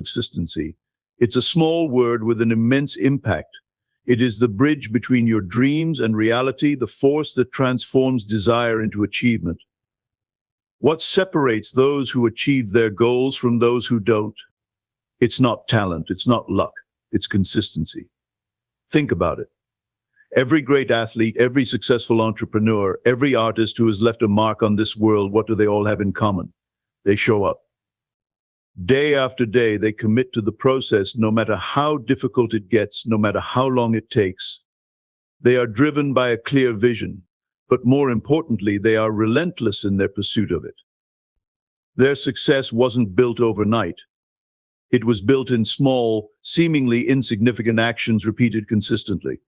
Consistency. It's a small word with an immense impact. It is the bridge between your dreams and reality, the force that transforms desire into achievement. What separates those who achieve their goals from those who don't? It's not talent, it's not luck, it's consistency. Think about it. Every great athlete, every successful entrepreneur, every artist who has left a mark on this world, what do they all have in common? They show up. Day after day, they commit to the process, no matter how difficult it gets, no matter how long it takes. They are driven by a clear vision, but more importantly, they are relentless in their pursuit of it. Their success wasn't built overnight. It was built in small, seemingly insignificant actions repeated consistently.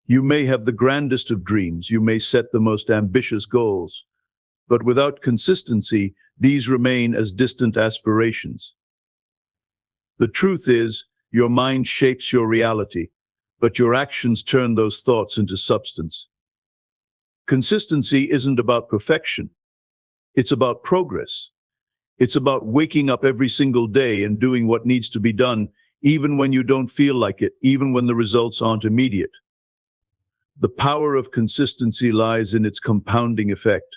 You may have the grandest of dreams, you may set the most ambitious goals, but without consistency, these remain as distant aspirations. The truth is, your mind shapes your reality, but your actions turn those thoughts into substance. Consistency isn't about perfection. It's about progress. It's about waking up every single day and doing what needs to be done, even when you don't feel like it, even when the results aren't immediate. The power of consistency lies in its compounding effect.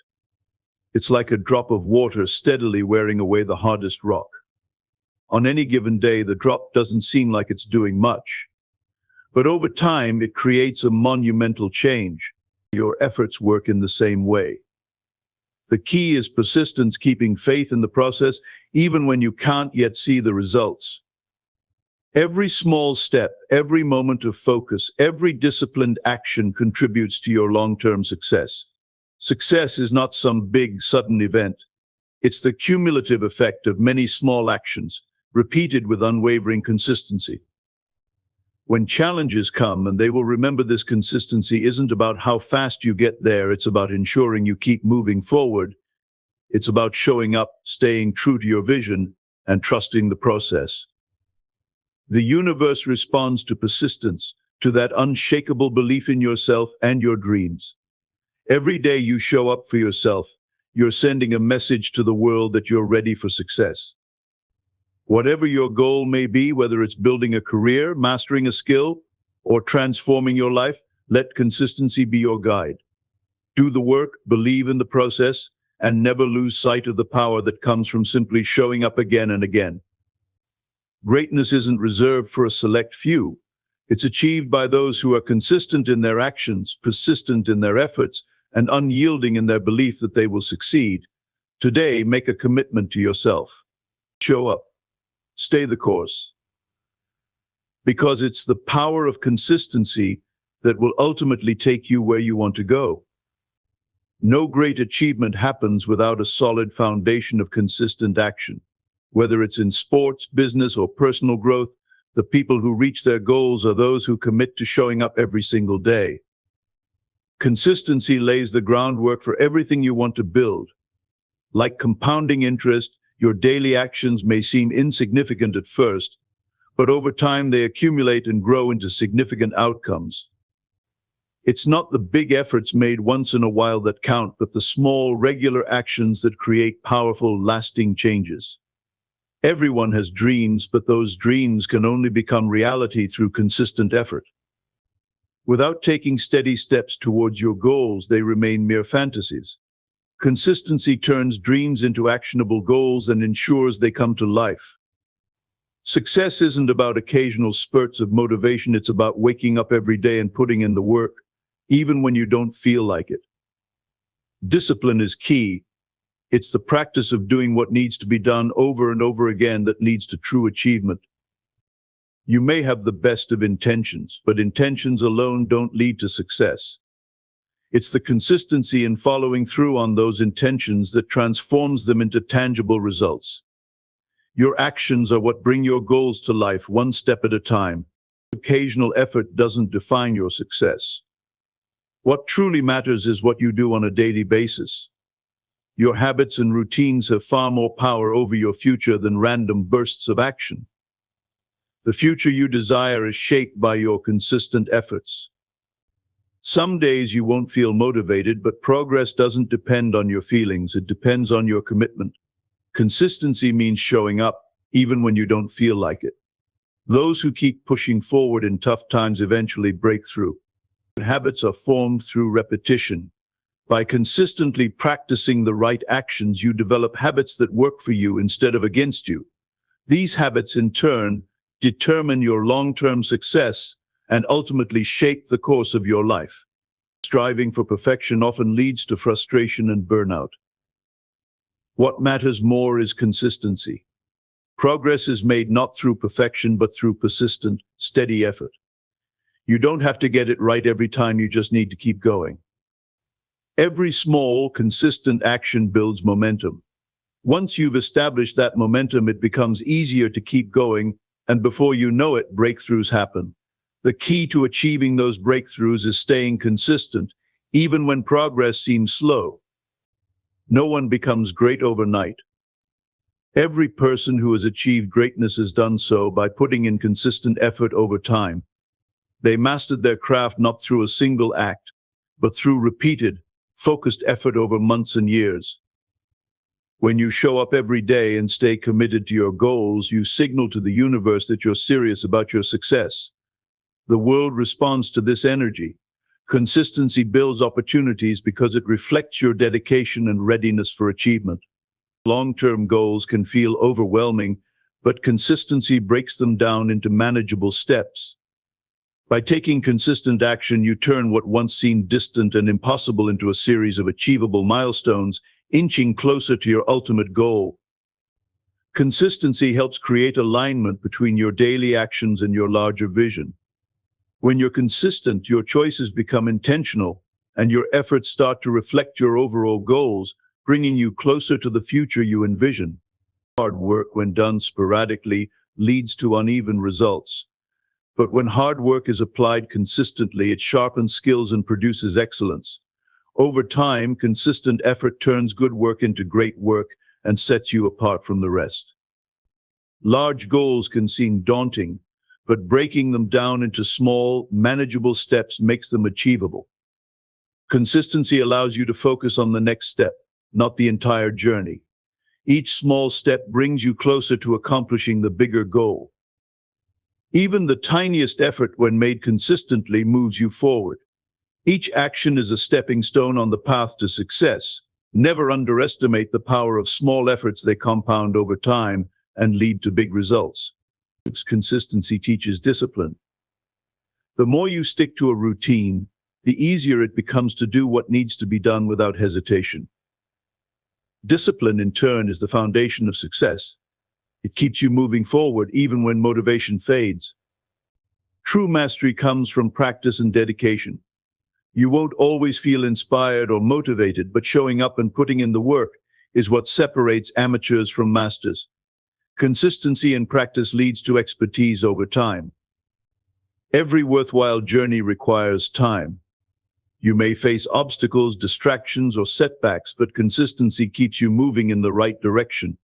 It's like a drop of water steadily wearing away the hardest rock. On any given day, the drop doesn't seem like it's doing much, but over time, it creates a monumental change. Your efforts work in the same way. The key is persistence, keeping faith in the process, even when you can't yet see the results. Every small step, every moment of focus, every disciplined action contributes to your long-term success. Success is not some big, sudden event. It's the cumulative effect of many small actions, repeated with unwavering consistency. When challenges come, and they will remember this, consistency isn't about how fast you get there, it's about ensuring you keep moving forward. It's about showing up, staying true to your vision, and trusting the process. The universe responds to persistence, to that unshakable belief in yourself and your dreams. Every day you show up for yourself, you're sending a message to the world that you're ready for success. Whatever your goal may be, whether it's building a career, mastering a skill, or transforming your life, let consistency be your guide. Do the work, believe in the process, and never lose sight of the power that comes from simply showing up again and again. Greatness isn't reserved for a select few. It's achieved by those who are consistent in their actions, persistent in their efforts, and unyielding in their belief that they will succeed. Today, make a commitment to yourself. Show up. Stay the course. Because it's the power of consistency that will ultimately take you where you want to go. No great achievement happens without a solid foundation of consistent action. Whether it's in sports, business, or personal growth, the people who reach their goals are those who commit to showing up every single day. Consistency lays the groundwork for everything you want to build. Like compounding interest, your daily actions may seem insignificant at first, but over time they accumulate and grow into significant outcomes. It's not the big efforts made once in a while that count, but the small, regular actions that create powerful, lasting changes. Everyone has dreams, but those dreams can only become reality through consistent effort. Without taking steady steps towards your goals, they remain mere fantasies. Consistency turns dreams into actionable goals and ensures they come to life. Success isn't about occasional spurts of motivation, it's about waking up every day and putting in the work, even when you don't feel like it. Discipline is key. It's the practice of doing what needs to be done over and over again that leads to true achievement. You may have the best of intentions, but intentions alone don't lead to success. It's the consistency in following through on those intentions that transforms them into tangible results. Your actions are what bring your goals to life, one step at a time. Occasional effort doesn't define your success. What truly matters is what you do on a daily basis. Your habits and routines have far more power over your future than random bursts of action. The future you desire is shaped by your consistent efforts. Some days you won't feel motivated, but progress doesn't depend on your feelings, it depends on your commitment. Consistency means showing up, even when you don't feel like it. Those who keep pushing forward in tough times eventually break through. Habits are formed through repetition. By consistently practicing the right actions, you develop habits that work for you instead of against you. These habits, in turn, determine your long-term success and ultimately shape the course of your life. Striving for perfection often leads to frustration and burnout. What matters more is consistency. Progress is made not through perfection, but through persistent, steady effort. You don't have to get it right every time, you just need to keep going. Every small, consistent action builds momentum. Once you've established that momentum, it becomes easier to keep going, and before you know it, breakthroughs happen. The key to achieving those breakthroughs is staying consistent, even when progress seems slow. No one becomes great overnight. Every person who has achieved greatness has done so by putting in consistent effort over time. They mastered their craft not through a single act, but through repeated, focused effort over months and years. When you show up every day and stay committed to your goals, you signal to the universe that you're serious about your success. The world responds to this energy. Consistency builds opportunities because it reflects your dedication and readiness for achievement. Long-term goals can feel overwhelming, but consistency breaks them down into manageable steps. By taking consistent action, you turn what once seemed distant and impossible into a series of achievable milestones, inching closer to your ultimate goal. Consistency helps create alignment between your daily actions and your larger vision. When you're consistent, your choices become intentional, and your efforts start to reflect your overall goals, bringing you closer to the future you envision. Hard work, when done sporadically, leads to uneven results. But when hard work is applied consistently, it sharpens skills and produces excellence. Over time, consistent effort turns good work into great work and sets you apart from the rest. Large goals can seem daunting, but breaking them down into small, manageable steps makes them achievable. Consistency allows you to focus on the next step, not the entire journey. Each small step brings you closer to accomplishing the bigger goal. Even the tiniest effort, when made consistently, moves you forward. Each action is a stepping stone on the path to success. Never underestimate the power of small efforts. They compound over time and lead to big results. Consistency teaches discipline. The more you stick to a routine, the easier it becomes to do what needs to be done without hesitation. Discipline, in turn, is the foundation of success. It keeps you moving forward even when motivation fades. True mastery comes from practice and dedication. You won't always feel inspired or motivated, but showing up and putting in the work is what separates amateurs from masters. Consistency in practice leads to expertise over time. Every worthwhile journey requires time. You may face obstacles, distractions, or setbacks, but consistency keeps you moving in the right direction.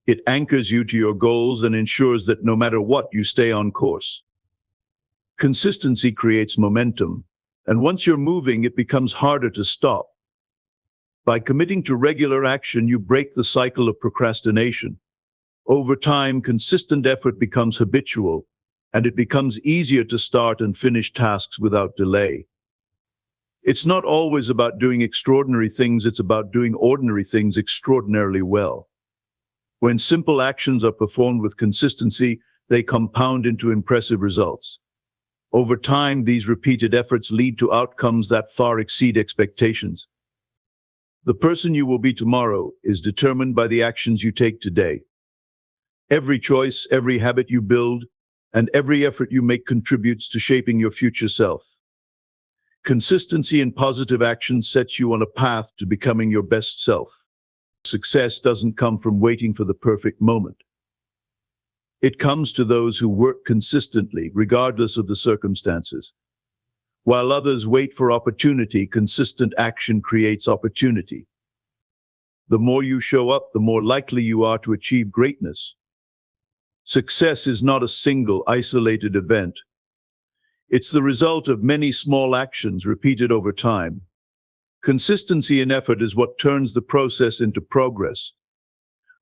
It anchors you to your goals and ensures that no matter what, you stay on course. Consistency creates momentum, and once you're moving, it becomes harder to stop. By committing to regular action, you break the cycle of procrastination. Over time, consistent effort becomes habitual, and it becomes easier to start and finish tasks without delay. It's not always about doing extraordinary things, it's about doing ordinary things extraordinarily well. When simple actions are performed with consistency, they compound into impressive results. Over time, these repeated efforts lead to outcomes that far exceed expectations. The person you will be tomorrow is determined by the actions you take today. Every choice, every habit you build, and every effort you make contributes to shaping your future self. Consistency in positive action sets you on a path to becoming your best self. Success doesn't come from waiting for the perfect moment. It comes to those who work consistently, regardless of the circumstances. While others wait for opportunity, consistent action creates opportunity. The more you show up, the more likely you are to achieve greatness. Success is not a single, isolated event. It's the result of many small actions repeated over time. Consistency in effort is what turns the process into progress.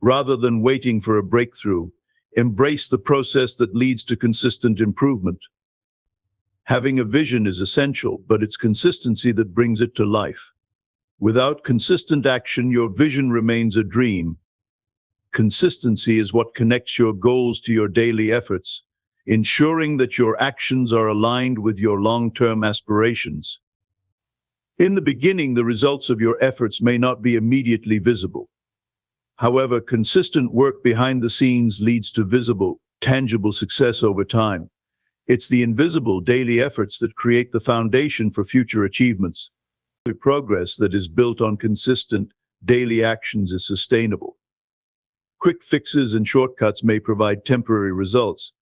Rather than waiting for a breakthrough, Embrace the process that leads to consistent improvement. Having a vision is essential, but it's consistency that brings it to life. Without consistent action, your vision remains a dream. Consistency is what connects your goals to your daily efforts, ensuring that your actions are aligned with your long-term aspirations. In the beginning, the results of your efforts may not be immediately visible. However, consistent work behind the scenes leads to visible, tangible success over time. It's the invisible daily efforts that create the foundation for future achievements. The progress that is built on consistent, daily actions is sustainable. Quick fixes and shortcuts may provide temporary results,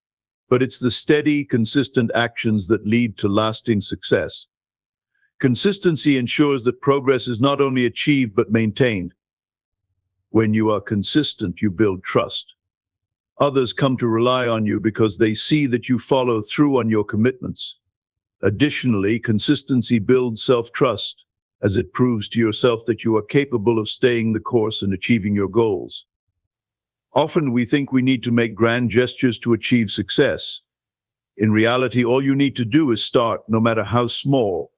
but it's the steady, consistent actions that lead to lasting success. Consistency ensures that progress is not only achieved but maintained. When you are consistent, you build trust. Others come to rely on you because they see that you follow through on your commitments. Additionally, consistency builds self-trust, as it proves to yourself that you are capable of staying the course and achieving your goals. Often we think we need to make grand gestures to achieve success. In reality, all you need to do is start, no matter how small.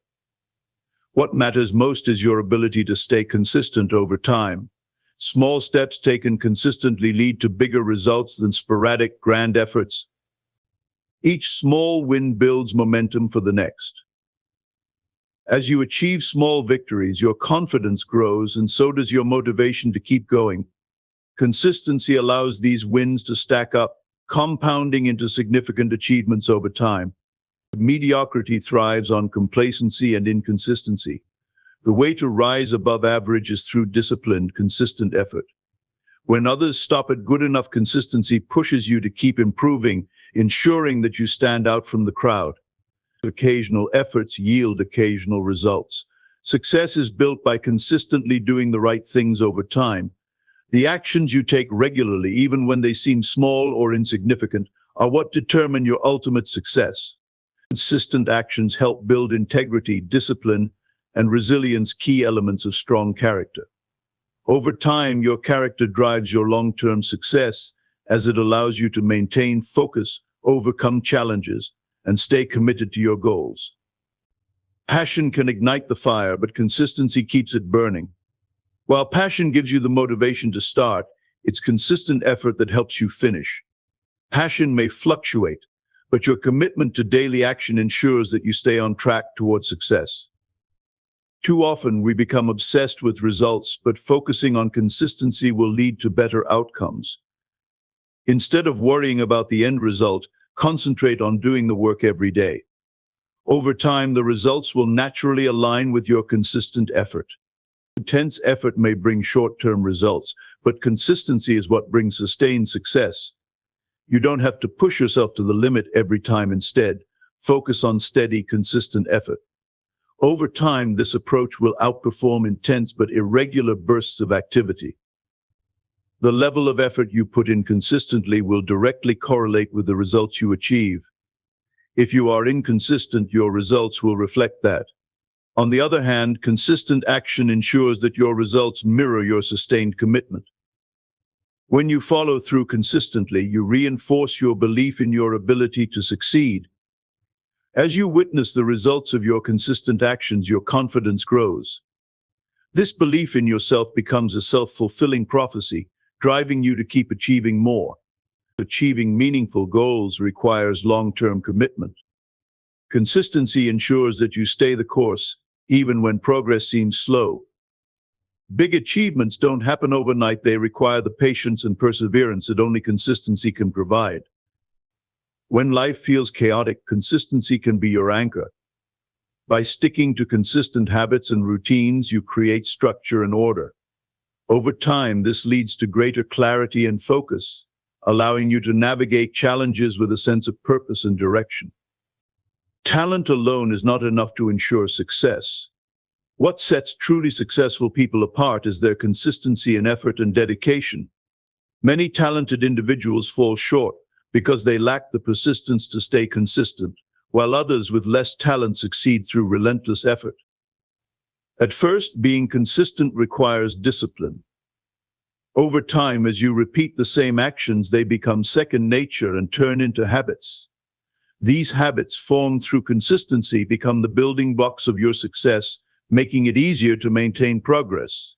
What matters most is your ability to stay consistent over time. Small steps taken consistently lead to bigger results than sporadic, grand efforts. Each small win builds momentum for the next. As you achieve small victories, your confidence grows, and so does your motivation to keep going. Consistency allows these wins to stack up, compounding into significant achievements over time. Mediocrity thrives on complacency and inconsistency. The way to rise above average is through disciplined, consistent effort. When others stop at good enough, consistency pushes you to keep improving, ensuring that you stand out from the crowd. Occasional efforts yield occasional results. Success is built by consistently doing the right things over time. The actions you take regularly, even when they seem small or insignificant, are what determine your ultimate success. Consistent actions help build integrity, discipline, and resilience, key elements of strong character. Over time, your character drives your long-term success, as it allows you to maintain focus, overcome challenges, and stay committed to your goals. Passion can ignite the fire, but consistency keeps it burning. While passion gives you the motivation to start, it's consistent effort that helps you finish. Passion may fluctuate, but your commitment to daily action ensures that you stay on track towards success. Too often, we become obsessed with results, but focusing on consistency will lead to better outcomes. Instead of worrying about the end result, concentrate on doing the work every day. Over time, the results will naturally align with your consistent effort. Intense effort may bring short-term results, but consistency is what brings sustained success. You don't have to push yourself to the limit every time. Instead, focus on steady, consistent effort. Over time, this approach will outperform intense but irregular bursts of activity. The level of effort you put in consistently will directly correlate with the results you achieve. If you are inconsistent, your results will reflect that. On the other hand, consistent action ensures that your results mirror your sustained commitment. When you follow through consistently, you reinforce your belief in your ability to succeed. As you witness the results of your consistent actions, your confidence grows. This belief in yourself becomes a self-fulfilling prophecy, driving you to keep achieving more. Achieving meaningful goals requires long-term commitment. Consistency ensures that you stay the course, even when progress seems slow. Big achievements don't happen overnight. They require the patience and perseverance that only consistency can provide. When life feels chaotic, consistency can be your anchor. By sticking to consistent habits and routines, you create structure and order. Over time, this leads to greater clarity and focus, allowing you to navigate challenges with a sense of purpose and direction. Talent alone is not enough to ensure success. What sets truly successful people apart is their consistency in effort and dedication. Many talented individuals fall short because they lack the persistence to stay consistent, while others with less talent succeed through relentless effort. At first, being consistent requires discipline. Over time, as you repeat the same actions, they become second nature and turn into habits. These habits, formed through consistency, become the building blocks of your success, making it easier to maintain progress.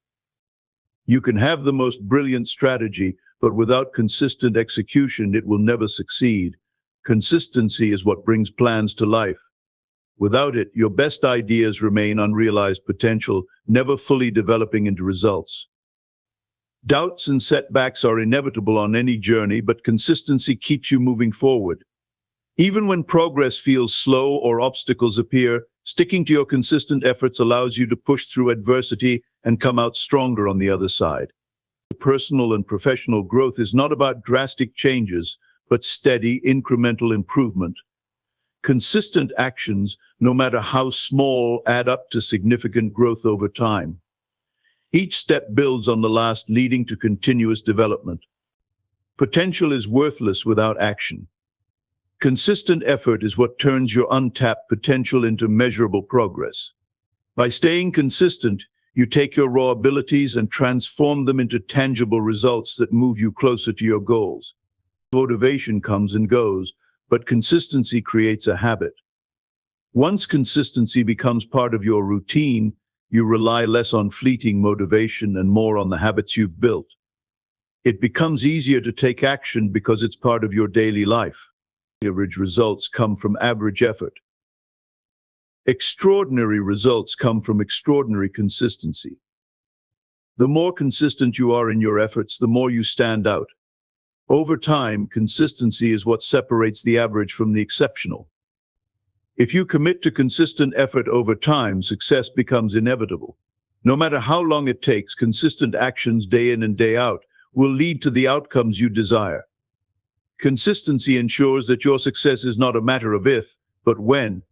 You can have the most brilliant strategy, but without consistent execution, it will never succeed. Consistency is what brings plans to life. Without it, your best ideas remain unrealized potential, never fully developing into results. Doubts and setbacks are inevitable on any journey, but consistency keeps you moving forward. Even when progress feels slow or obstacles appear, sticking to your consistent efforts allows you to push through adversity and come out stronger on the other side. Personal and professional growth is not about drastic changes, but steady, incremental improvement. Consistent actions, no matter how small, add up to significant growth over time. Each step builds on the last, leading to continuous development. Potential is worthless without action. Consistent effort is what turns your untapped potential into measurable progress. By staying consistent, you take your raw abilities and transform them into tangible results that move you closer to your goals. Motivation comes and goes, but consistency creates a habit. Once consistency becomes part of your routine, you rely less on fleeting motivation and more on the habits you've built. It becomes easier to take action because it's part of your daily life. Average results come from average effort. Extraordinary results come from extraordinary consistency. The more consistent you are in your efforts, the more you stand out. Over time, consistency is what separates the average from the exceptional. If you commit to consistent effort over time, success becomes inevitable. No matter how long it takes, consistent actions day in and day out will lead to the outcomes you desire. Consistency ensures that your success is not a matter of if, but when.